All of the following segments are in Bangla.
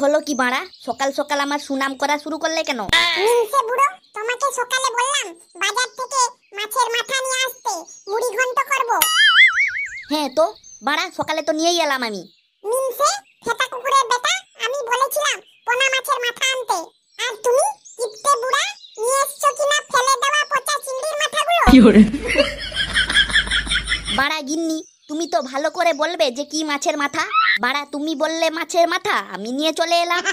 হলো কি বাড়া, সকাল সকাল আমার সুনাম করা শুরু করলে কেন? মিনসে বুড়ো, তোমাকে সকালে বললাম বাজার থেকে মাছের মাথা নিয়ে আসতে, মুড়ি ঘন্ট করব। হ্যাঁ তো বাড়া, সকালে তো নিয়েই এলাম আমি। মিনসে ফেটা কুকুরের বেটা, আমি বলেছিলাম পোনা মাছের মাথা আনতে, আর তুমি কিপটে বুড়া নিয়ে এসছো কিনা ফেলে দেওয়া পচা চিংড়ির মাথাগুলো। বাড়া গিন্নি, তুমি তো ভালো করে বলবে যে কি মাছের মাথা। বাড়া তুমি বললে মাছের মাথা, আমি নিয়ে চলে এলাম।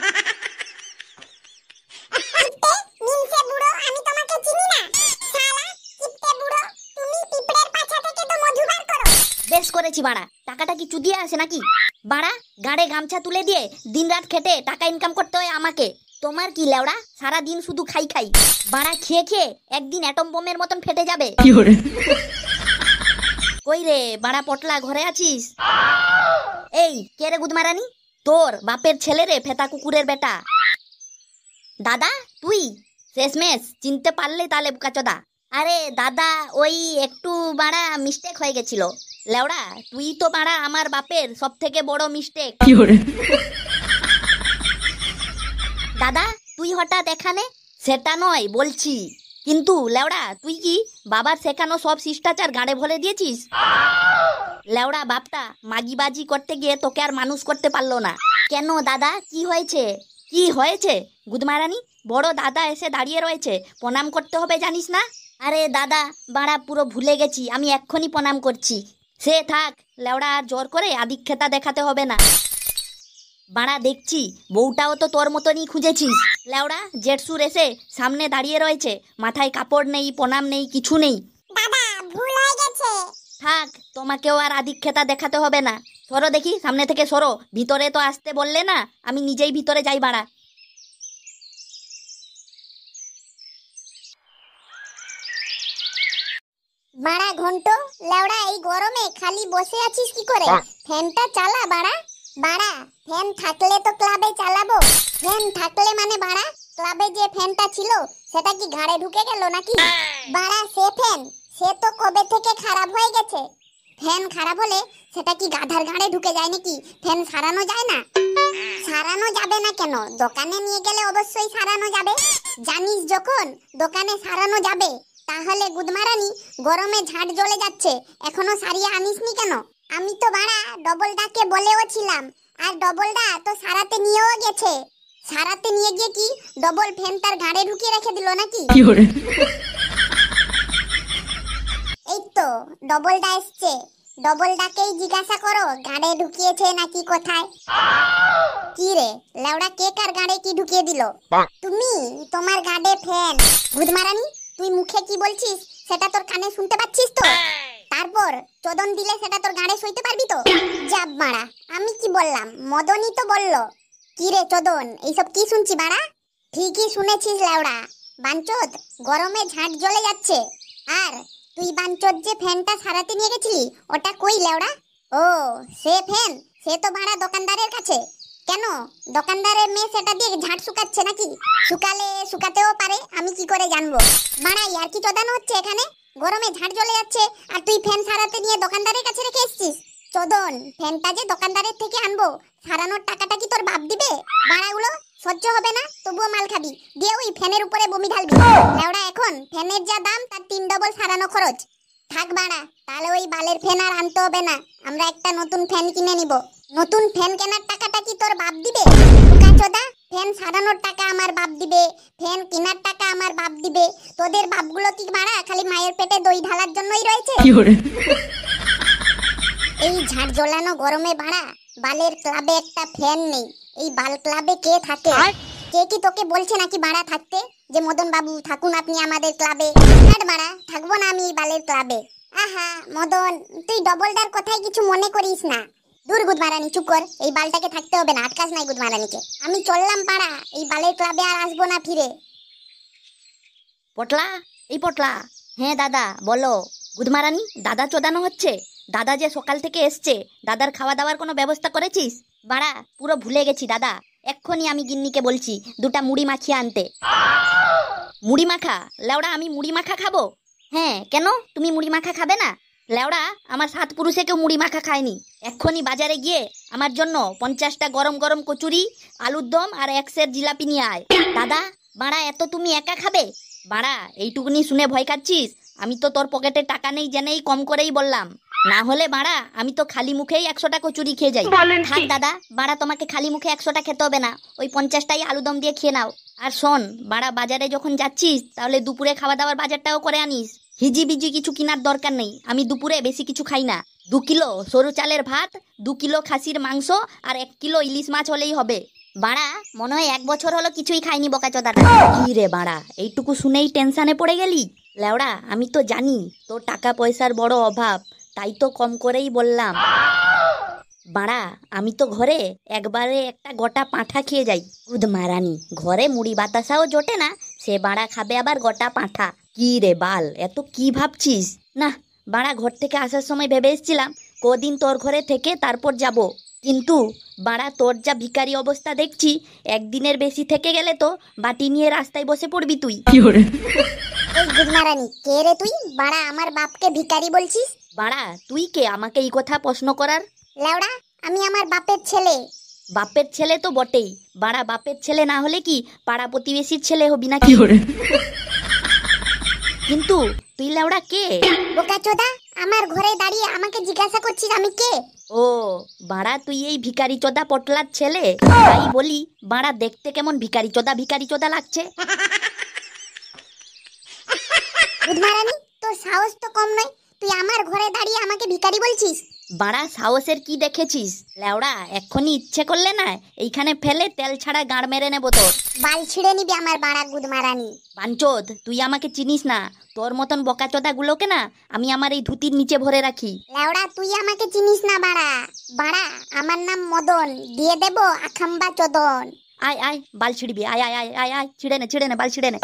কিপটে মিনসে বুড়ো, আমি তোমাকে চিনি না। শালা কিপটে বুড়ো, তুমি পিঁপড়ের পাছা থেকে তো মধু বার করো। বেশ করেছি বাড়া, টাকাটা কি চুদিয়ে আসে নাকি? বাড়া গাড়ে গামছা তুলে দিয়ে দিনরাত খেটে টাকা ইনকাম করতে হয় আমাকে। তোমার কি লেওড়া, সারা দিন শুধু খাই খাই। বাড়া খেয়ে খেয়ে একদিন অ্যাটম বোমের মতন ফেটে যাবে। কই রে বাড়া পটলা, ঘরে আছিস? এই কে রে গুদমারানি? তোর বাপের ছেলে রে, ফেতা কুকুরের বেটা। দাদা তুই? শেষমেশ চিনতে পারলে তাহলে বুকাচোদা। আরে দাদা, ওই একটু বাড়া মিস্টেক হয়ে গেছিল। লেওড়া তুই তো বাড়া আমার বাপের সব থেকে বড় মিস্টেক। দাদা তুই হঠাৎ এখানে? সেটা নয় বলছি, কিন্তু লেওড়া তুই কি বাবার শেখানো সব শিষ্টাচার গাড়ে ভরে দিয়েছিস? লেওড়া বাপটা মাগিবাজি করতে গিয়ে তোকে আর মানুষ করতে পারলো না। কেন দাদা, কি হয়েছে? কি হয়েছে গুদমারানি? বড় দাদা এসে দাঁড়িয়ে রয়েছে, প্রণাম করতে হবে জানিস না? আরে দাদা বাড়া পুরো ভুলে গেছি, আমি এক্ষুনি প্রণাম করছি। সে থাক লেওড়া, আর জোর করে আদিক্ষেতা দেখাতে হবে না। বাড়া দেখছি বউটাও তো তোর মতনই খুঁজেছিস। লেওড়া জেঠসুর এসে সামনে দাঁড়িয়ে রয়েছে, মাথায় কাপড় নেই, প্রণাম নেই, কিছু নেই। দাদা ভুল হয়ে গেছে। থাক, তোমাকেও আর আদিক্ষেতা দেখাতে হবে না। সরো দেখি, সামনে থেকে সরো। ভিতরে তো আসতে বললে না, আমি নিজেই ভিতরে যাই বাড়া। বাড়া ঘন্টো, লেওড়া এই গরমে খালি বসে আছিস কি করে? ফ্যানটা চালা বাড়া। বাড়া ফ্যান থাকলে তো ক্লাবে চালাবো। ফ্যান থাকলে মানে বাড়া ক্লাবে যে ফ্যানটা ছিল সেটা কি ঘাড়ে ঢুকে গেল নাকি? বাড়া সে ফ্যান, সে তো কবে থেকে খারাপ হয়ে গেছে। ফ্যান খারাপ হলে সেটা কি গাধার ঘাড়ে ঢুকে যায় নাকি? ফ্যান সারানো যায় না? সারানো যাবে না কেন? দোকানে নিয়ে গেলে অবশ্যই সারানো যাবে। জানিস যখন দোকানে সারানো যাবে, তাহলে গুদমারানি গরমে ঝাঁট জ্বলে যাচ্ছে, এখনো সারিয়ে আনিসনি কেন? আমি তো বাড়া ডবলদাকে বলেও ছিলাম, আর ডবলদা তো সারাতে নিয়েও গেছে। সারাতে নিয়ে গিয়ে কি ডবল ফ্যান তার ঘাড়ে ঢুকিয়ে রেখে দিল নাকি? এই তো ডবলদা এসছে, ডবলদাকেই জিজ্ঞাসা করো ঘাড়ে ঢুকিয়েছে নাকি কোথায়। কি রে লেওড়া, কে কার ঘাড়ে কি ঢুকিয়ে দিল? তুমি, তোমার ঘাড়ে ফ্যান। গুদমারানি তুই মুখে কি বলছিস সেটা তোর কানে শুনতে পাচ্ছিস তো? তারপর চোদন দিলে সেটা তোর গাড়ে সইতে পারবি তো? যাব মারা, আমি কি বললাম? মদনই তো বলল। কি রে চোদন, এইসব কি শুনছি বাড়া? ঠিকই শুনেছিস লেওড়া, বাঞ্চোদ গরমে ঝাঁট জ্বলে যাচ্ছে। আর তুই বাঞ্চোদ যে ফ্যানটা সারাতে নিয়ে গেছিলি, ওটা কই লেওড়া? ও সে ফ্যান, সে তো ভাড়া দোকানদারের কাছে। কেন দোকানদারের মেয়ে সেটা দিয়ে ঝাঁট শুকাচ্ছে নাকি? শুকালে শুকাতেও পারে, আমি কি করে জানবো? মারা আর কি চোদানো হচ্ছে এখানে? গরমে ঝাঁট জ্বলে যাচ্ছে আর তুই ফ্যান সারাতে নিয়ে দোকানদারের কাছে রেখে এসেছিস। চোদন, ফ্যানটা যে দোকানদারের থেকে আনবো, সারানোর টাকাটা কি তোর বাপ দিবে? ভাড়াগুলো সহ্য হবে না, তবুও মাল খাবি, দিয়ে ওই ফ্যানের উপরে বমি ঢালবি। লেওড়া এখন ফ্যানের যা দাম তার 3 ডবল সারানো খরচ। থাক বাড়া, তাহলে ওই বালের ফ্যান আর আনতে হবে না, আমরা একটা নতুন ফ্যান কিনে নিব। নতুন ফ্যান কেনার টাকাটা কি তোর বাপ দিবে? চোদা, ফ্যান সারানোর টাকা আমার বাপ দিবে, ফ্যান কেনার টাকা আমার বাপ দিবে। তোদের বাপগুলো কি বাড়া খালি মায়ের পেটে দই ঢালার জন্যই রয়েছে? এই ঝাঁট জ্বলানো গরমে বাড়া বালের ক্লাবে একটা ফ্যান নেই। এই বাল ক্লাবে কে থাকে? কে কি তোকে বলছে নাকি বাড়া থাকতে, যে মদন বাবু থাকুন আপনি আমাদের ক্লাবে? আর বাড়া থাকবো না আমি এই বালের ক্লাবে। আহা মদন, তুই ডবলদার কথাই কিছু মনে করিস না। দূর গুদমারানি, চুপ কর, এই বালটাকে থাকতে হবে না, আটকাস নাই গুদমারানিকে। আমি চললাম পাড়া, এই বালের ক্লাবে আর আসবো না ফিরে। পটলা, এই পটলা। হ্যাঁ দাদা বলো। গুদমারানি দাদা চোদানো হচ্ছে? দাদা যে সকাল থেকে এসছে, দাদার খাওয়া দাওয়ার কোনো ব্যবস্থা করেছিস? বাড়া পুরো ভুলে গেছি দাদা, এক্ষুনি আমি গিন্নিকে বলছি 2টা মুড়ি মাখিয়ে আনতে। মুড়ি মাখা? লেওড়া আমি মুড়ি মাখা খাবো? হ্যাঁ কেন, তুমি মুড়ি মাখা খাবে না? লেওড়া আমার 7 পুরুষে কেউ মুড়ি মাখা খায়নি। এক্ষুনি বাজারে গিয়ে আমার জন্য 50টা গরম গরম কচুরি, আলুর দম আর 1 সের জিলাপি নিয়ে আয়। দাদা বাড়া, এত তুমি একা খাবে? বাড়া, এইটুকুনি শুনে ভয় খাচ্ছিস? আমি তো তোর পকেটে টাকা নেই জেনেই কম করেই বললাম, না হলে বাড়া আমি তো খালি মুখেই 100টা কচুরি খেয়ে যাই। থাক দাদা, বাড়া তোমাকে খালি মুখে 100টা খেতে হবে না, ওই 50টাই আলুদম দিয়ে খেয়ে নাও। আর শোন বাড়া, বাজারে যখন যাচ্ছিস তাহলে দুপুরে খাওয়া দাওয়ার বাজারটাও করে আনিস। হিজি বিজি কিছু কেনার দরকার নেই, আমি দুপুরে বেশি কিছু খাই না। 2 কিলো সরু চালের ভাত, 2 কিলো খাসির মাংস আর 1 কিলো ইলিশ মাছ হলেই হবে। বাড়া, মনে হয় 1 বছর হলো কিছুই খাইনি বোকাচোদাটা। কি রে বাড়া, এইটুকু শুনেই টেনশনে পড়ে গেলি? লেওড়া, আমি তো জানি তোর টাকা পয়সার বড় অভাব, তাই তো কম করেই বললাম। বাড়া, আমি তো ঘরে একবারে একটা গোটা পাঁঠা খেয়ে যাই। গুদমারানি, ঘরে মুড়ি বাতাসাও জোটে না, সে বাড়া খাবে আবার গোটা পাঁঠা। কি রে বাল, এত কি ভাবছিস? না বাড়া, ঘর থেকে আসার সময় ভেবে এসেছিলাম কদিন তোর ঘরে থেকে তারপর যাব, কিন্তু বাড়া তোর যা ভিখারি অবস্থা দেখছি, একদিনের বেশি থেকে গেলে তো বাটি নিয়ে রাস্তায় বসে পড়বি তুই। এই গুদমারানি, কে রে তুই? বাড়া, আমার বাপকে ভিখারি বলছিস? বাড়া, তুই কে আমাকে এই কথা প্রশ্ন করার? লেওড়া, আমি আমার বাপের ছেলে। বাপের ছেলে তো বটেই বাড়া, বাপের ছেলে না হলে কি পাড়া প্রতিবেশীর ছেলে হবি নাকি? কিন্তু তুই লেওড়া কে? বোকাচোদা, আমার ঘরে দাঁড়িয়ে আমাকে জিজ্ঞাসা করছিস আমি কে? ও বাড়া, তুই এই ভিখারি চোদা পটলার ছেলে? তাই বলি বাড়া, দেখতে কেমন ভিখারি চোদা লাগছে। গুদমারানি, তোর সাহস তো কম নয়, তুই আমার ঘরে দাঁড়িয়ে আমাকে ভিখারি বলছিস? বাড়া, সাহসের কি দেখেছিস? লেওড়া, এক্ষুনি ইচ্ছে করলে না এইখানে ফেলে তেল ছাড়া গাঁড় মেরে নেবো তোর। বাল ছিঁড়ে নিবি আমার বাড়া গুদমারানি। বাঞ্চোদ, তুই আমাকে চিনিস না, তোর মতন বকাচোদা গুলোকে না আমি আমার এই ধুতির নিচে ভরে রাখি। লেওড়া, তুই আমাকে চিনিস না বাড়া। বাড়া, আমার নাম মদন, দিয়ে দেব আখাম্বা চোদন। আয় আয়, বাল ছিড়বি, আয় আয় আয় আয় আয়, ছিড়ে নে বাল ছিড়ে নে।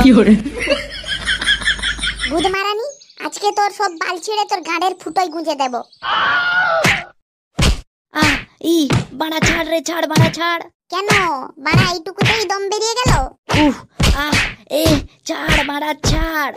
গুদমারানি, আজকে তোর সব বাল ছিঁড়ে তোর গাঁড়ের ফুটোয় গুঁজে দেব। আহ ই বাড়া, ছাড় রে, ছাড় বাড়া, ছাড়। কেন বাড়া, এইটুকুতেই দম বেরিয়ে গেল? আহ এ ছাড় বাড়া, ছাড়।